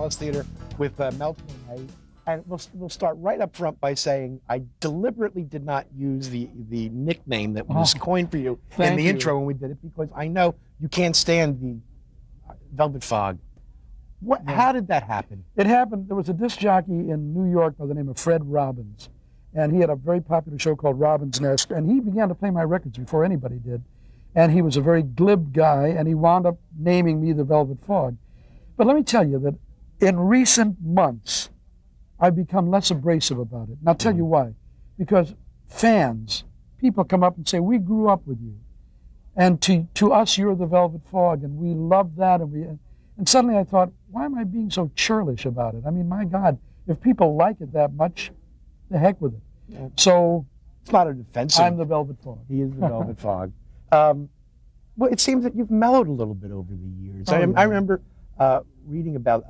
Palace Theater with Mel Torme. And we'll start right up front by saying I deliberately did not use the nickname that was coined for you in the intro when we did it, because I know you can't stand the Velvet Fog. How did that happen? It happened, there was a disc jockey in New York by the name of Fred Robbins, and he had a very popular show called Robin's Nest, and he began to play my records before anybody did. And he was a very glib guy, and he wound up naming me the Velvet Fog. But let me tell you that in recent months, I've become less abrasive about it. And I'll tell you why. Because fans, people come up and say, we grew up with you. And to us, you're the Velvet Fog, and we love that. And suddenly I thought, why am I being so churlish about it? I mean, my God, if people like it that much, the heck with it. Yeah. So it's not a defensive. I'm the Velvet Fog. He is the Velvet Fog. Well, it seems that you've mellowed a little bit over the years. I remember reading about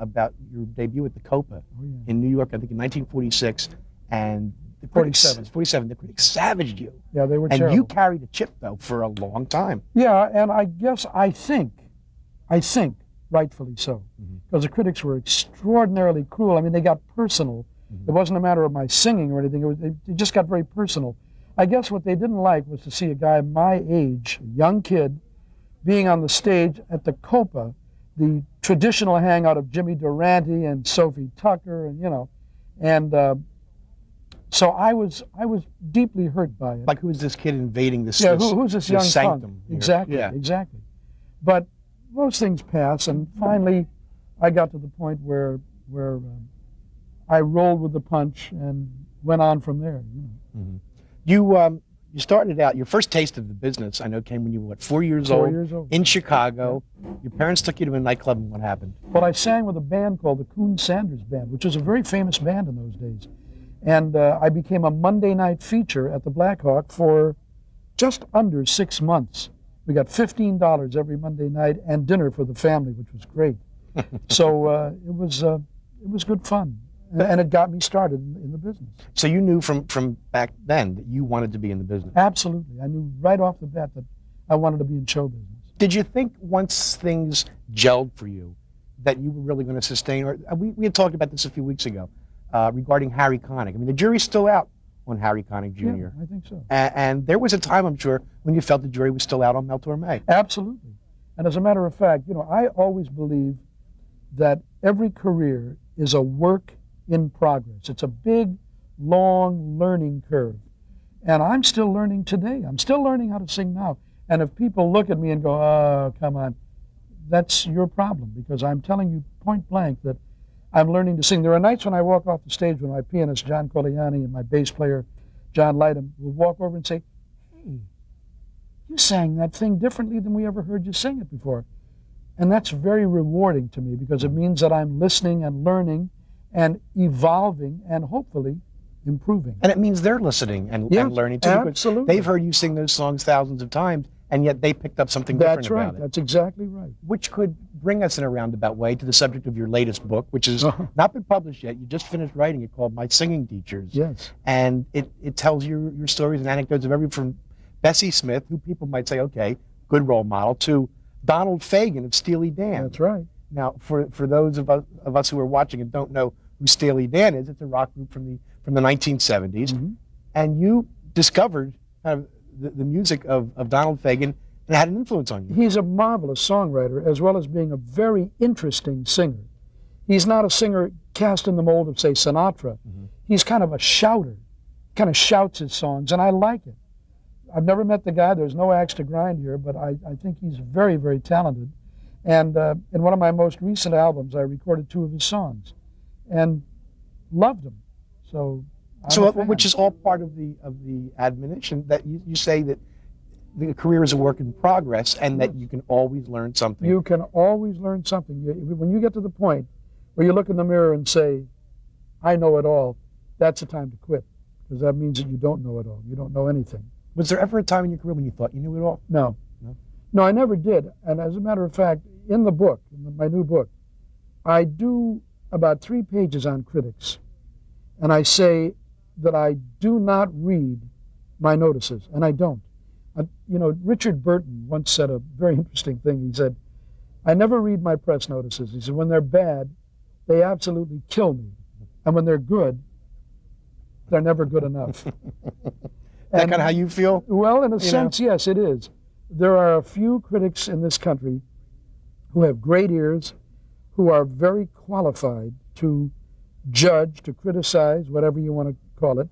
your debut at the Copa in New York, I think in 1946, and the critics, 47, the critics savaged you. Yeah, they were terrible. And you carried a chip, though, for a long time. Yeah, and I think, rightfully so, because the critics were extraordinarily cruel. I mean, they got personal. It wasn't a matter of my singing or anything. It just got very personal. I guess what they didn't like was to see a guy my age, a young kid, being on the stage at the Copa, the traditional hangout of Jimmy Durante and Sophie Tucker, and so I was deeply hurt by it. Like, who's this kid invading this? Yeah, who's this young sanctum? Exactly, exactly. But most things pass, and finally, I got to the point where I rolled with the punch and went on from there. You started out, your first taste of the business, I know, came when you were, 4 years old? 4 years old. In Chicago. Yeah. Your parents took you to a nightclub, and what happened? Well, I sang with a band called the Coon Sanders Band, which was a very famous band in those days. And I became a Monday night feature at the Black Hawk for just under 6 months. We got $15 every Monday night and dinner for the family, which was great. So it was good fun. And it got me started in the business. So you knew from back then that you wanted to be in the business? Absolutely. I knew right off the bat that I wanted to be in show business. Did you think once things gelled for you that you were really going to sustain? Or we had talked about this a few weeks ago regarding Harry Connick. I mean, the jury's still out on Harry Connick Jr. Yeah, I think so. And there was a time, I'm sure, when you felt the jury was still out on Mel Torme. Absolutely. And as a matter of fact, I always believe that every career is a work in progress. It's a big, long learning curve. And I'm still learning today. I'm still learning how to sing now. And if people look at me and go, oh, come on, that's your problem, because I'm telling you point blank that I'm learning to sing. There are nights when I walk off the stage when my pianist, John Coliani, and my bass player, John Lightham, will walk over and say, hey, you sang that thing differently than we ever heard you sing it before. And that's very rewarding to me, because it means that I'm listening and learning and evolving and hopefully improving. And it means they're listening and learning too. Absolutely. They've heard you sing those songs thousands of times, and yet they picked up something different about it. That's right. That's exactly right. Which could bring us in a roundabout way to the subject of your latest book, which has not been published yet. You just finished writing it, called My Singing Teachers. Yes. And it tells your stories and anecdotes of everyone from Bessie Smith, who people might say, okay, good role model, to Donald Fagen of Steely Dan. That's right. Now, for those of us who are watching and don't know who Steely Dan is, it's a rock group from the 1970s, and you discovered kind of the music of Donald Fagen, and it had an influence on you. He's a marvelous songwriter, as well as being a very interesting singer. He's not a singer cast in the mold of, say, Sinatra. He's kind of a shouter, kind of shouts his songs, and I like it. I've never met the guy. There's no axe to grind here, but I think he's very, very talented. And in one of my most recent albums, I recorded 2 of his songs and loved them. So which is all part of the admonition that you say that the career is a work in progress, and that you can always learn something. You can always learn something. When you get to the point where you look in the mirror and say, I know it all, that's the time to quit, because that means that you don't know it all. You don't know anything. Was there ever a time in your career when you thought you knew it all? No. No, I never did. And as a matter of fact, in the book, in my new book, I do about 3 pages on critics. And I say that I do not read my notices, and I don't. Richard Burton once said a very interesting thing. He said, I never read my press notices. He said, when they're bad, they absolutely kill me. And when they're good, they're never good enough. That kind of how you feel? Well, in a sense, yes, it is. There are a few critics in this country who have great ears, who are very qualified to judge, to criticize, whatever you want to call it,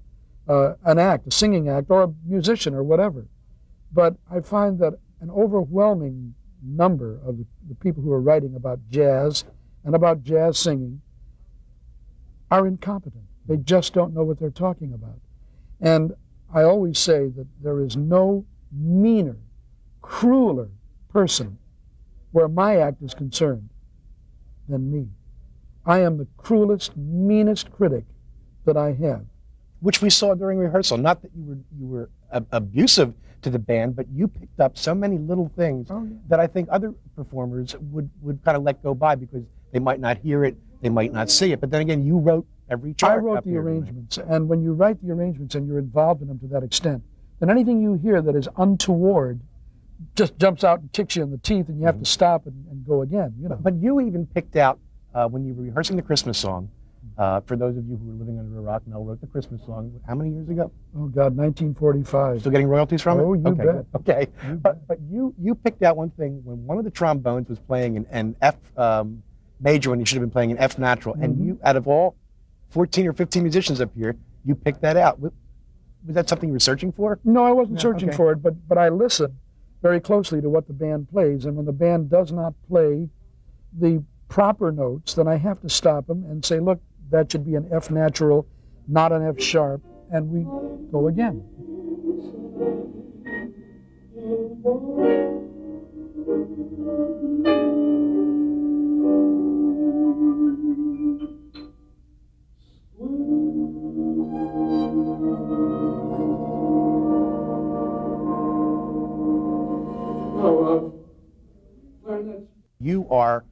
an act, a singing act, or a musician, or whatever. But I find that an overwhelming number of the people who are writing about jazz and about jazz singing are incompetent. They just don't know what they're talking about. And I always say that there is no meaner, crueler person where my act is concerned than me. I am the cruelest, meanest critic that I have. Which we saw during rehearsal. Not that you were abusive to the band, but you picked up so many little things that I think other performers would kind of let go by because they might not hear it, they might not see it. But then again, you wrote every chart. I wrote the arrangements, and when you write the arrangements and you're involved in them to that extent, then anything you hear that is untoward just jumps out and kicks you in the teeth, and you have to stop and go again. You know. But you even picked out when you were rehearsing the Christmas song. For those of you who were living under a rock, Mel wrote the Christmas song. How many years ago? Oh God, 1945. Still getting royalties from it? Oh, you bet. Okay, but you picked out one thing when one of the trombones was playing an F major when he should have been playing an F natural, and you, out of all 14 or 15 musicians up here, you picked that out. Was that something you were searching for? No, I wasn't searching for it, but I listen very closely to what the band plays, and when the band does not play the proper notes, then I have to stop them and say, look, that should be an F natural, not an F sharp, and we go again. You are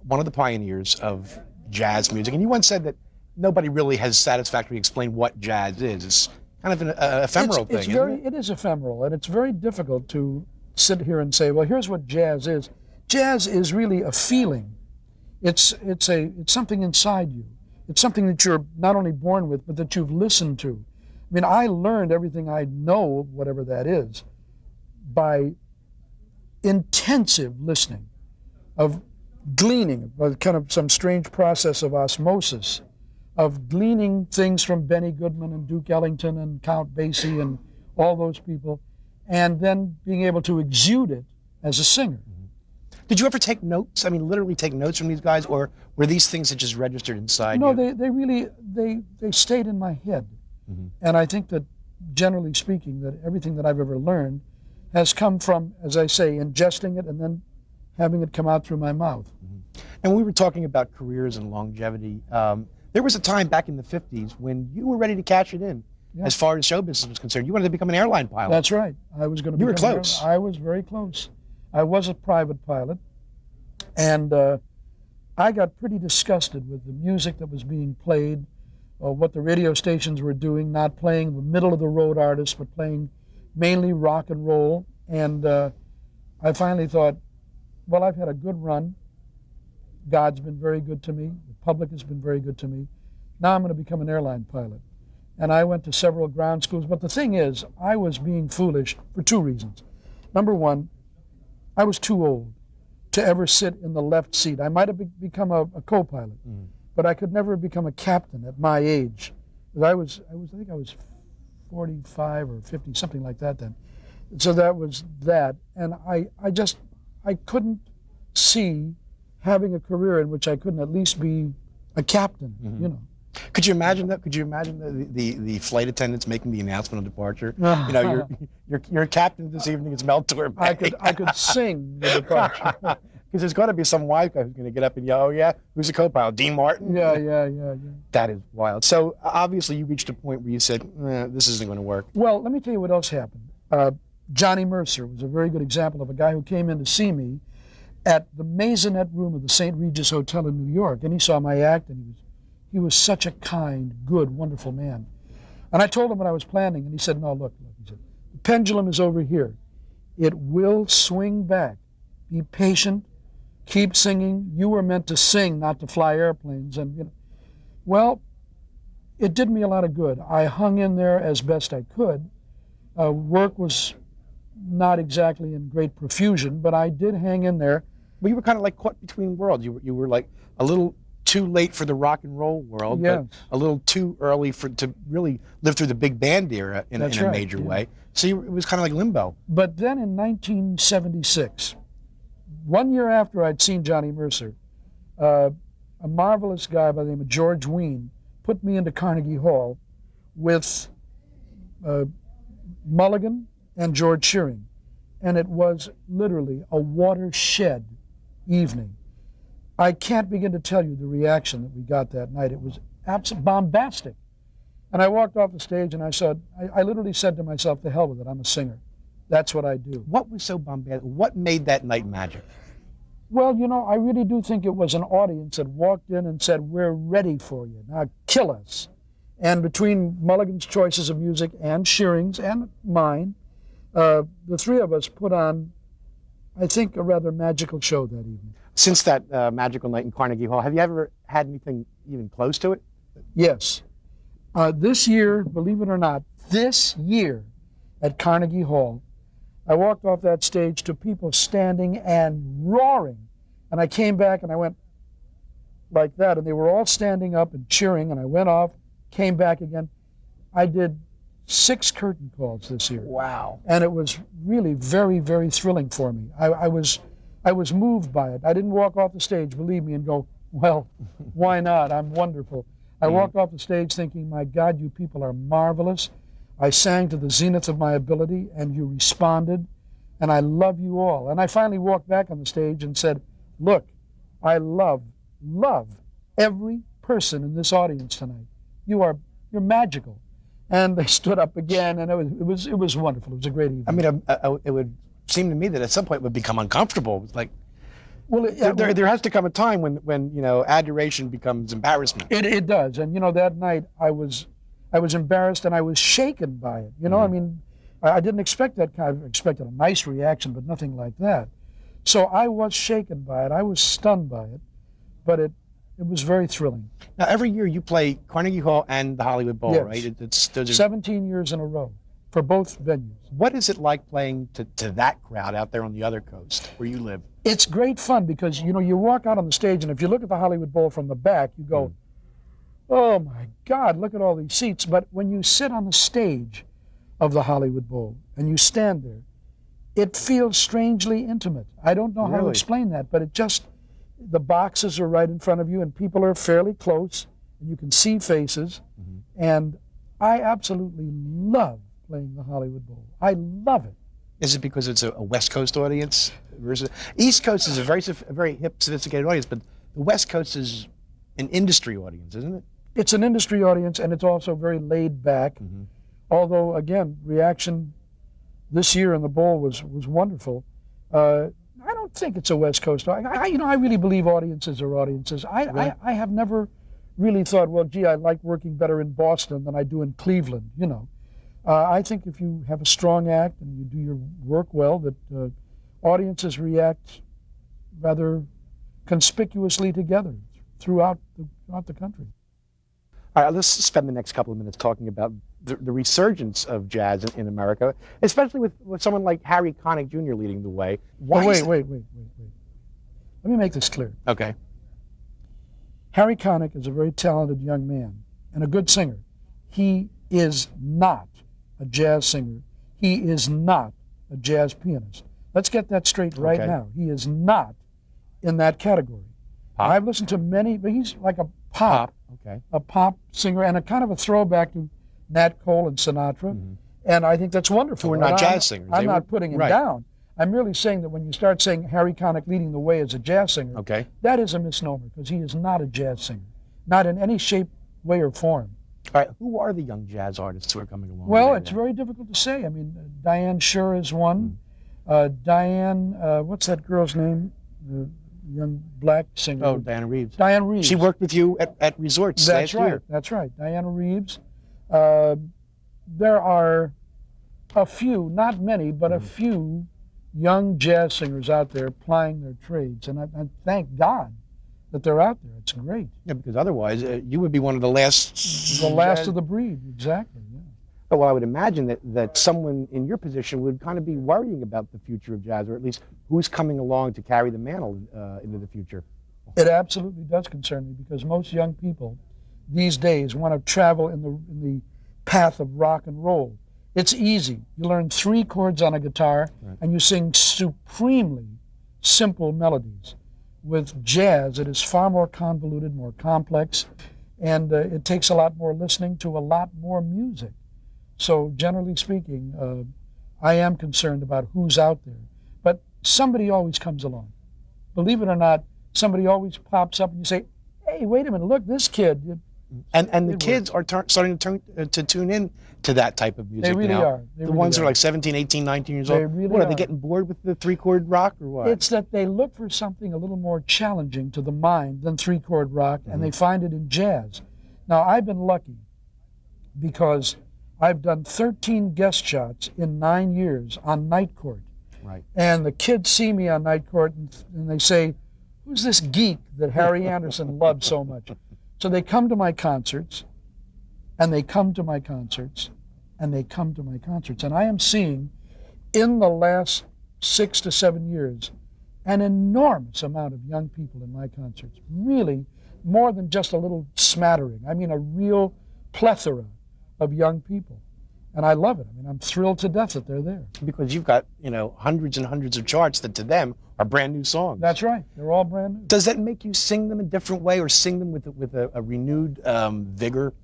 one of the pioneers of jazz music, and you once said that nobody really has satisfactorily explained what jazz is. It's kind of an ephemeral thing, isn't it? It is ephemeral, and it's very difficult to sit here and say, well, here's what jazz is. Jazz is really a feeling. It's something inside you. It's something that you're not only born with, but that you've listened to. I mean, I learned everything I know, whatever that is, by intensive listening, of gleaning, kind of some strange process of osmosis, of gleaning things from Benny Goodman and Duke Ellington and Count Basie and all those people, and then being able to exude it as a singer. Did you ever take notes? I mean, literally take notes from these guys, or were these things that just registered inside you? No, they really stayed in my head. And I think that, generally speaking, that everything that I've ever learned has come from, as I say, ingesting it and then having it come out through my mouth. And we were talking about careers and longevity. There was a time back in the 50s when you were ready to cash it in. As far as show business was concerned. You wanted to become an airline pilot. That's right. I was going to. You were close. I was very close. I was a private pilot, and I got pretty disgusted with the music that was being played, what the radio stations were doing, not playing the middle-of-the-road artists, but playing mainly rock and roll. And I finally thought, well, I've had a good run. God's been very good to me. The public has been very good to me. Now I'm going to become an airline pilot. And I went to several ground schools. But the thing is, I was being foolish for two reasons. Number one, I was too old to ever sit in the left seat. I might have become a co-pilot, but I could never become a captain at my age. I think I was 45 or 50, something like that then. So that was that. And I couldn't see having a career in which I couldn't at least be a captain, you know. Could you imagine that? Could you imagine the flight attendants making the announcement of departure? You know, you're a captain this evening. It's Mel Torme. I could sing the departure. Because there's got to be some wise guy who's going to get up and yell, "Oh yeah, who's the co-pilot? Dean Martin." Yeah. That is wild. So obviously you reached a point where you said, "This isn't going to work." Well, let me tell you what else happened. Johnny Mercer was a very good example of a guy who came in to see me at the maisonette room of the St. Regis Hotel in New York, and he saw my act, and he was such a kind, good, wonderful man. And I told him what I was planning, and he said, no, look, he said, the pendulum is over here. It will swing back. Be patient. keep singing. You were meant to sing, not to fly airplanes. And, you know, well, it did me a lot of good. I hung in there as best I could. Work was not exactly in great profusion, but I did hang in there. Well, you were kind of like caught between worlds. You were like a little too late for the rock and roll world, Yes. but a little too early to really live through the big band era in That's a right, major yeah. way. So it was kind of like limbo. But then in 1976, 1 year after I'd seen Johnny Mercer, a marvelous guy by the name of George Wein put me into Carnegie Hall with Mulligan and George Shearing. And it was literally a watershed evening. I can't begin to tell you the reaction that we got that night. It was absolutely bombastic. And I walked off the stage and I literally said to myself, the hell with it, I'm a singer. That's what I do. What was so bombastic? What made that night magic? Well, you know, I really do think it was an audience that walked in and said, we're ready for you. Now kill us. And between Mulligan's choices of music and Shearing's and mine, the three of us put on, I think, a rather magical show that evening. Since that magical night in Carnegie Hall, have you ever had anything even close to it? Yes. This year, believe it or not, this year at Carnegie Hall, I walked off that stage to people standing and roaring. And I came back and I went like that, and they were all standing up and cheering, and I went off, came back again. I did 6 curtain calls this year. Wow. And it was really very, very thrilling for me. I was moved by it. I didn't walk off the stage, believe me, and go, well, why not? I'm wonderful. I walked off the stage thinking, my God, you people are marvelous. I sang to the zenith of my ability, and you responded, and I love you all. And I finally walked back on the stage and said, look, I love every person in this audience tonight. You're magical. And they stood up again, and it was wonderful. It was a great evening. I mean, it would seem to me that at some point it would become uncomfortable. It's like, well, there has to come a time when you know, adoration becomes embarrassment. It does, and you know, that night I was embarrassed and I was shaken by it. You know, I mean, I didn't expect that kind of, expected a nice reaction, but nothing like that. So I was shaken by it. I was stunned by it, but it was very thrilling. Now, every year you play Carnegie Hall and the Hollywood Bowl, Yes. right? Those are, 17 years in a row for both venues. what is it like playing to that crowd out there on the other coast where you live? It's great fun because, you know, you walk out on the stage, and if you look at the Hollywood Bowl from the back, you go, oh my God, look at all these seats. But when you sit on the stage of the Hollywood Bowl and you stand there, it feels strangely intimate. I don't know how to Really? explain that, but it just, the boxes are right in front of you and people are fairly close and you can see faces. And I absolutely love playing the Hollywood Bowl. I love it. Is it because it's a West Coast audience versus East Coast is a very hip, sophisticated audience, but the West Coast is an industry audience, isn't it? It's an industry audience, and it's also very laid back. Although, again, reaction this year in the Bowl was wonderful. I don't think it's a West Coast. I really believe audiences are audiences. I have never really thought, well, gee, I like working better in Boston than I do in Cleveland. You know, I think if you have a strong act and you do your work well, that audiences react rather conspicuously together throughout the country. All right, let's spend the next couple of minutes talking about the resurgence of jazz in America, especially with someone like Harry Connick Jr. leading the way. Why Wait. Let me make this clear. Okay. Harry Connick is a very talented young man and a good singer. He is not a jazz singer. He is not a jazz pianist. Let's get that straight right now. He is not in that category. Pop? I've listened to many, but he's like a pop. Okay. A pop singer and a kind of a throwback to Nat Cole and Sinatra. And I think that's wonderful. Who are not jazz singers. I'm not putting him right. down. I'm merely saying that when you start saying Harry Connick leading the way as a jazz singer, that is a misnomer because he is not a jazz singer, not in any shape, way, or form. All right, who are the young jazz artists who are coming along? Well, it's very difficult to say. I mean, Diane Shure is one. Diane, what's that girl's name? The young black singer. Oh, Diana Reeves. Diana Reeves. She worked with you at resorts last year. That's right. Diana Reeves. There are a few, not many, but a few young jazz singers out there plying their trades, and I thank God that they're out there. It's great. Yeah, because otherwise you would be one of the last. The last of the breed, exactly. Yeah. Well, I would imagine that someone in your position would kind of be worrying about the future of jazz, or at least who's coming along to carry the mantle into the future. It absolutely does concern me, because most young people these days want to travel in the path of rock and roll. It's easy. You learn 3 chords on a guitar, right, and you sing supremely simple melodies. With jazz, it is far more convoluted, more complex, and it takes a lot more listening to a lot more music. So generally speaking, I am concerned about who's out there. But somebody always comes along. Believe it or not, somebody always pops up and you say, hey, wait a minute, look, this kid. And the kids are starting to tune in to that type of music. They really now. are. The ones who are like 17, 18, 19 years old. Really what, are they getting bored with the 3-chord rock or what? It's that they look for something a little more challenging to the mind than 3-chord rock, and they find it in jazz. Now, I've been lucky because I've done 13 guest shots in 9 years on Night Court. Right. And the kids see me on Night Court and they say, who's this geek that Harry Anderson loved so much? So they come to my concerts, and they come to my concerts, and they come to my concerts. And I am seeing, in the last 6 to 7 years, an enormous amount of young people in my concerts. Really, more than just a little smattering. I mean, a real plethora of young people. And I love it. I mean, I'm thrilled to death that they're there. Because you've got, hundreds and hundreds of charts that to them are brand new songs. That's right. They're all brand new. Does that make you sing them a different way, or sing them with a renewed vigor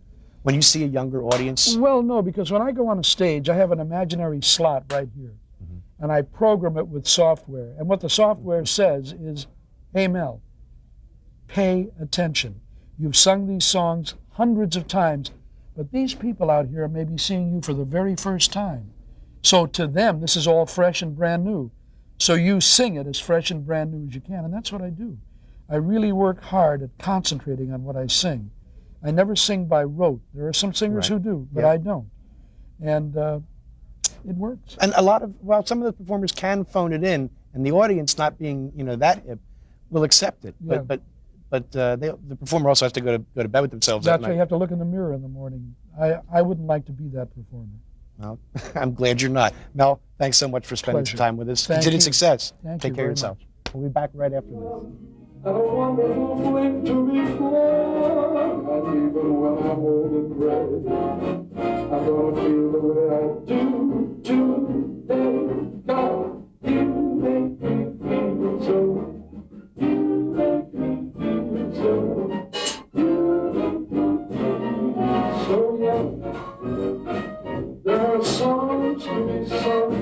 when you see a younger audience? Well, no, because when I go on a stage, I have an imaginary slot right here. And I program it with software. And what the software says is, hey, Mel, pay attention. You've sung these songs hundreds of times, but these people out here may be seeing you for the very first time. So to them, this is all fresh and brand new. So you sing it as fresh and brand new as you can, and that's what I do. I really work hard at concentrating on what I sing. I never sing by rote. There are some singers who do, but I don't. And it works. And some of the performers can phone it in, and the audience, not being that hip, will accept it. Yeah. But the performer also has to go to bed with themselves. That's why you have to look in the mirror in the morning. I wouldn't like to be that performer. Well, I'm glad you're not. Mel, thanks so much for spending some time with us. Continued success. Take care of yourself. We'll be back right after this. And a wonderful fling to be born, and even when I'm old and gray, I'm gonna feel the way I do today. God, you make me feel so. You make me feel so. You make me feel so young. There are songs to be sung.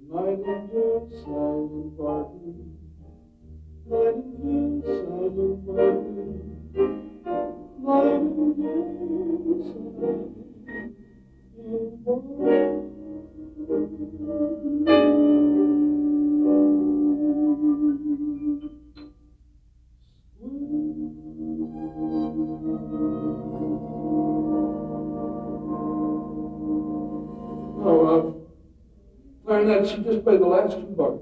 Nightingale sang in Bartley, Nightingale sang in Bartley, Nightingale sang in Bartley. Clarinet, she just played the last 2 bars.